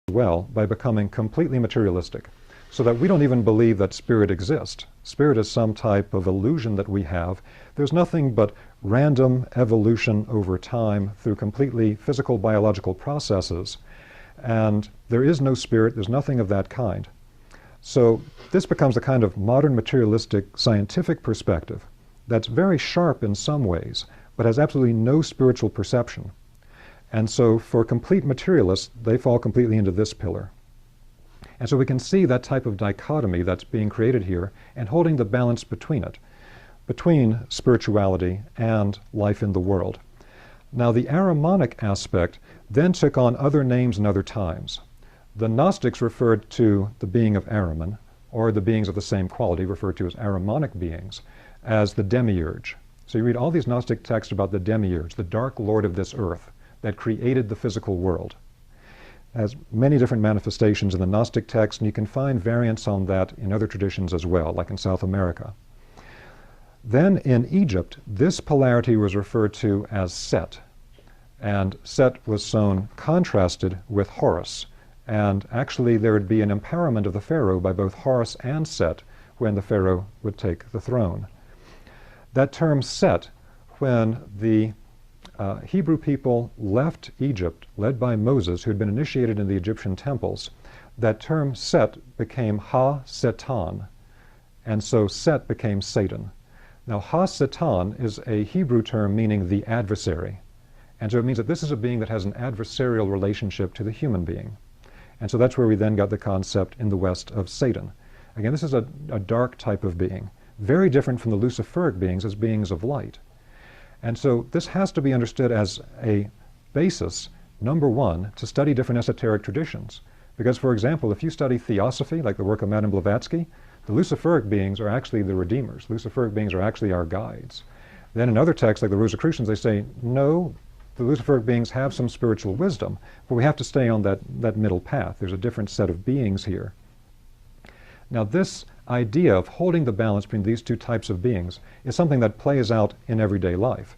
well by becoming completely materialistic, so that we don't even believe that spirit exists. Spirit is some type of illusion that we have. There's nothing but random evolution over time through completely physical biological processes, and there is no spirit, there's nothing of that kind. So this becomes a kind of modern materialistic scientific perspective that's very sharp in some ways, but has absolutely no spiritual perception. And so for complete materialists, they fall completely into this pillar. And so we can see that type of dichotomy that's being created here and holding the balance between it, between spirituality and life in the world. Now the Ahrimanic aspect then took on other names and other times. The Gnostics referred to the being of Ahriman, or the beings of the same quality, referred to as Ahrimanic beings, as the demiurge. So you read all these Gnostic texts about the demiurge, the dark lord of this earth that created the physical world. Has many different manifestations in the Gnostic text, and you can find variants on that in other traditions as well, like in South America. Then in Egypt, this polarity was referred to as Set, and Set was shown contrasted with Horus, and actually there would be an empowerment of the pharaoh by both Horus and Set when the pharaoh would take the throne. That term Set, when the Hebrew people left Egypt, led by Moses, who had been initiated in the Egyptian temples, that term Set became Ha-Satan, and so Set became Satan. Now Ha-Satan is a Hebrew term meaning the adversary, and so it means that this is a being that has an adversarial relationship to the human being. And so that's where we then got the concept in the West of Satan. Again, this is a dark type of being, very different from the Luciferic beings as beings of light. And so this has to be understood as a basis, number one, to study different esoteric traditions. Because, for example, if you study Theosophy, like the work of Madame Blavatsky, the Luciferic beings are actually the redeemers. Luciferic beings are actually our guides. Then in other texts, like the Rosicrucians, they say, no, the Luciferic beings have some spiritual wisdom, but we have to stay on that middle path. There's a different set of beings here. Now this idea of holding the balance between these two types of beings is something that plays out in everyday life.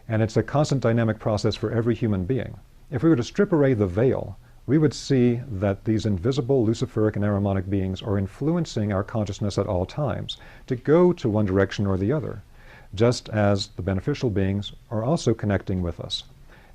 And it's a constant dynamic process for every human being. If we were to strip away the veil, we would see that these invisible Luciferic and Ahrimanic beings are influencing our consciousness at all times to go to one direction or the other, just as the beneficial beings are also connecting with us.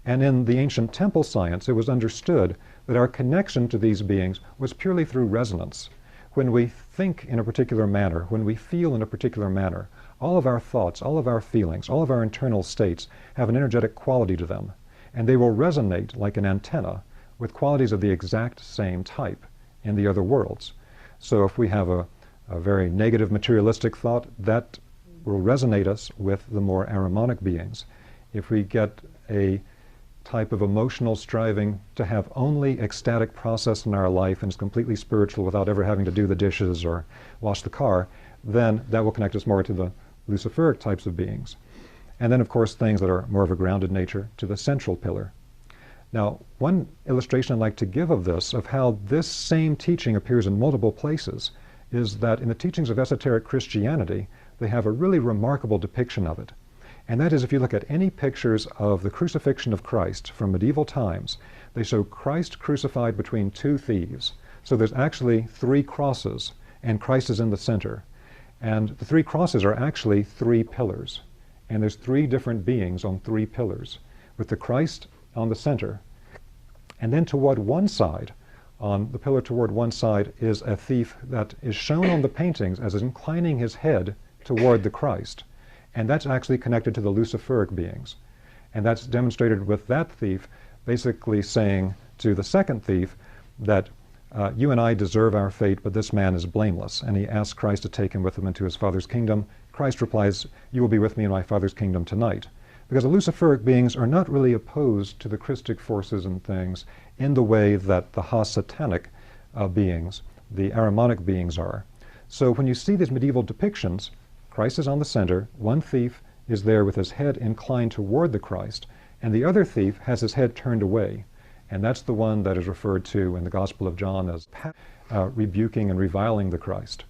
And in the ancient temple science, it was understood that our connection to these beings was purely through resonance. When we think in a particular manner, when we feel in a particular manner, all of our thoughts, all of our feelings, all of our internal states have an energetic quality to them, and they will resonate like an antenna with qualities of the exact same type in the other worlds. So if we have a very negative materialistic thought, that will resonate us with the more Ahrimanic beings. If we get a type of emotional striving to have only ecstatic process in our life and is completely spiritual without ever having to do the dishes or wash the car, then that will connect us more to the Luciferic types of beings. And then, of course, things that are more of a grounded nature to the central pillar. Now, one illustration I'd like to give of this, of how this same teaching appears in multiple places, is that in the teachings of esoteric Christianity, they have a really remarkable depiction of it. And that is, if you look at any pictures of the crucifixion of Christ from medieval times, they show Christ crucified between two thieves. So there's actually three crosses, and Christ is in the center. And the three crosses are actually three pillars. And there's three different beings on three pillars, with the Christ on the center. And then toward one side, on the pillar toward one side, is a thief that is shown on the paintings as inclining his head toward the Christ. And that's actually connected to the Luciferic beings. And that's demonstrated with that thief basically saying to the second thief that you and I deserve our fate, but this man is blameless. And he asks Christ to take him with him into his Father's kingdom. Christ replies, you will be with me in my Father's kingdom tonight. Because the Luciferic beings are not really opposed to the Christic forces and things in the way that the Ha-Satanic beings, the Ahrimanic beings are. So when you see these medieval depictions, Christ is on the center, one thief is there with his head inclined toward the Christ, and the other thief has his head turned away. And that's the one that is referred to in the Gospel of John as rebuking and reviling the Christ.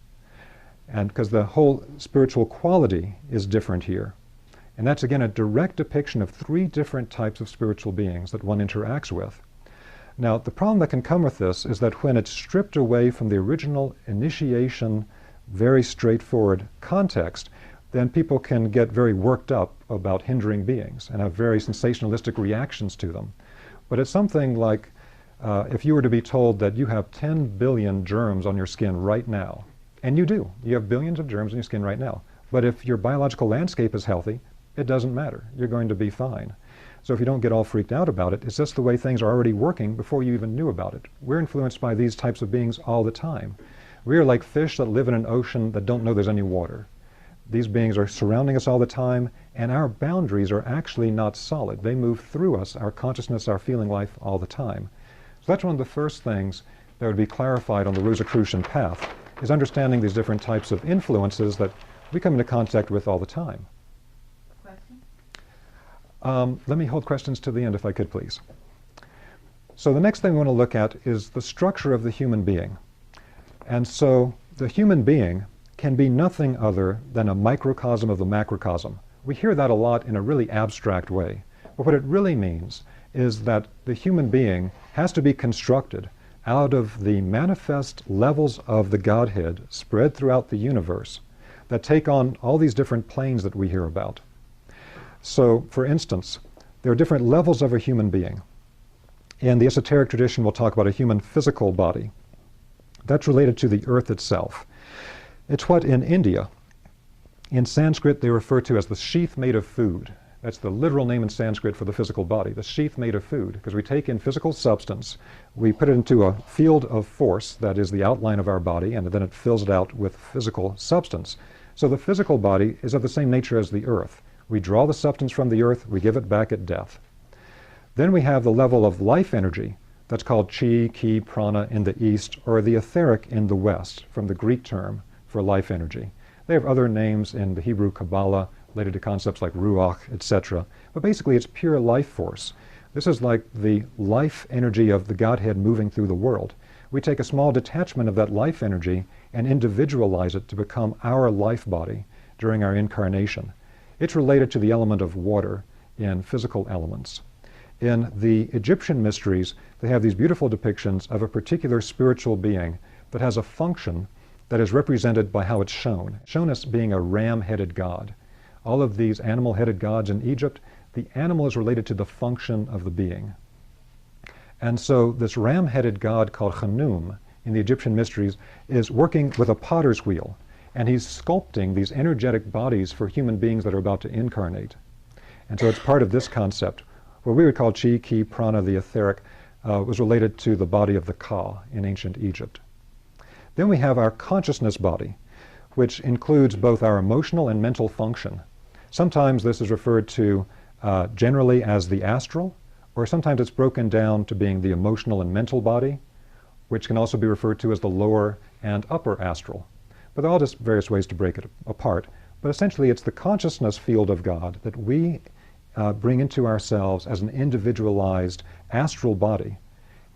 And because the whole spiritual quality is different here. And that's again a direct depiction of three different types of spiritual beings that one interacts with. Now, the problem that can come with this is that when it's stripped away from the original initiation, very straightforward context, then people can get very worked up about hindering beings and have very sensationalistic reactions to them. But it's something like if you were to be told that you have 10 billion germs on your skin right now, and you do, you have billions of germs on your skin right now, but if your biological landscape is healthy, it doesn't matter. You're going to be fine. So if you don't get all freaked out about it, it's just the way things are already working before you even knew about it. We're influenced by these types of beings all the time. We are like fish that live in an ocean that don't know there's any water. These beings are surrounding us all the time, and our boundaries are actually not solid. They move through us, our consciousness, our feeling life, all the time. So that's one of the first things that would be clarified on the Rosicrucian path, is understanding these different types of influences that we come into contact with all the time. Let me hold questions to the end, if I could, please. So the next thing we want to look at is the structure of the human being. And so the human being can be nothing other than a microcosm of the macrocosm. We hear that a lot in a really abstract way. But what it really means is that the human being has to be constructed out of the manifest levels of the Godhead spread throughout the universe that take on all these different planes that we hear about. So, for instance, there are different levels of a human being. In the esoteric tradition, we'll talk about a human physical body. That's related to the earth itself. It's what in India, in Sanskrit, they refer to as the sheath made of food. That's the literal name in Sanskrit for the physical body, the sheath made of food, because we take in physical substance, we put it into a field of force that is the outline of our body, and then it fills it out with physical substance. So the physical body is of the same nature as the earth. We draw the substance from the earth, we give it back at death. Then we have the level of life energy, that's called chi, ki, prana in the East, or the etheric in the West, from the Greek term for life energy. They have other names in the Hebrew Kabbalah related to concepts like ruach, etc. But basically it's pure life force. This is like the life energy of the Godhead moving through the world. We take a small detachment of that life energy and individualize it to become our life body during our incarnation. It's related to the element of water in physical elements. In the Egyptian mysteries, they have these beautiful depictions of a particular spiritual being that has a function that is represented by how it's shown as being a ram-headed god. All of these animal-headed gods in Egypt, the animal is related to the function of the being. And so this ram-headed god called Khnum in the Egyptian mysteries is working with a potter's wheel, and he's sculpting these energetic bodies for human beings that are about to incarnate. And so it's part of this concept. What we would call chi, ki, prana, the etheric, was related to the body of the Ka in ancient Egypt. Then we have our consciousness body, which includes both our emotional and mental function. Sometimes this is referred to generally as the astral, or sometimes it's broken down to being the emotional and mental body, which can also be referred to as the lower and upper astral. But there are all just various ways to break it apart. But essentially it's the consciousness field of God that we bring into ourselves as an individualized astral body.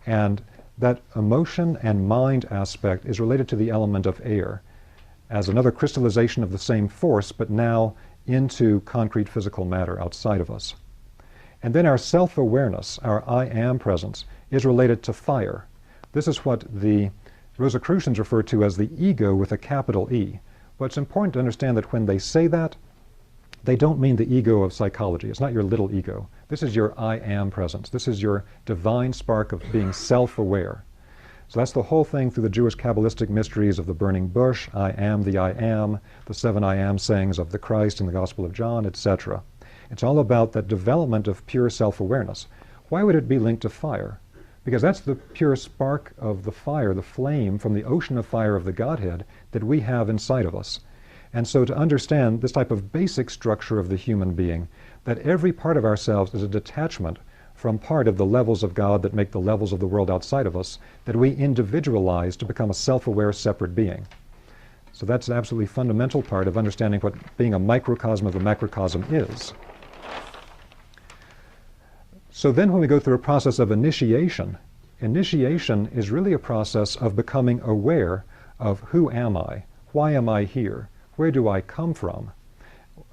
And that emotion and mind aspect is related to the element of air as another crystallization of the same force, but now into concrete physical matter outside of us. And then our self-awareness, our I am presence, is related to fire. This is what the Rosicrucians refer to as the ego with a capital E. But it's important to understand that when they say that, they don't mean the ego of psychology. It's not your little ego. This is your I am presence. This is your divine spark of being self-aware. So that's the whole thing through the Jewish Kabbalistic mysteries of the burning bush, I am, the 7 I am sayings of the Christ in the Gospel of John, etc. It's all about that development of pure self-awareness. Why would it be linked to fire? Because that's the pure spark of the fire, the flame from the ocean of fire of the Godhead that we have inside of us. And so to understand this type of basic structure of the human being, that every part of ourselves is a detachment from part of the levels of God that make the levels of the world outside of us, that we individualize to become a self-aware separate being. So that's an absolutely fundamental part of understanding what being a microcosm of the macrocosm is. So then when we go through a process of initiation, initiation is really a process of becoming aware of who am I, why am I here, where do I come from,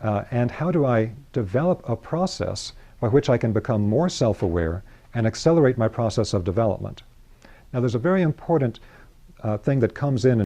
and how do I develop a process by which I can become more self-aware and accelerate my process of development. Now, there's a very important thing that comes in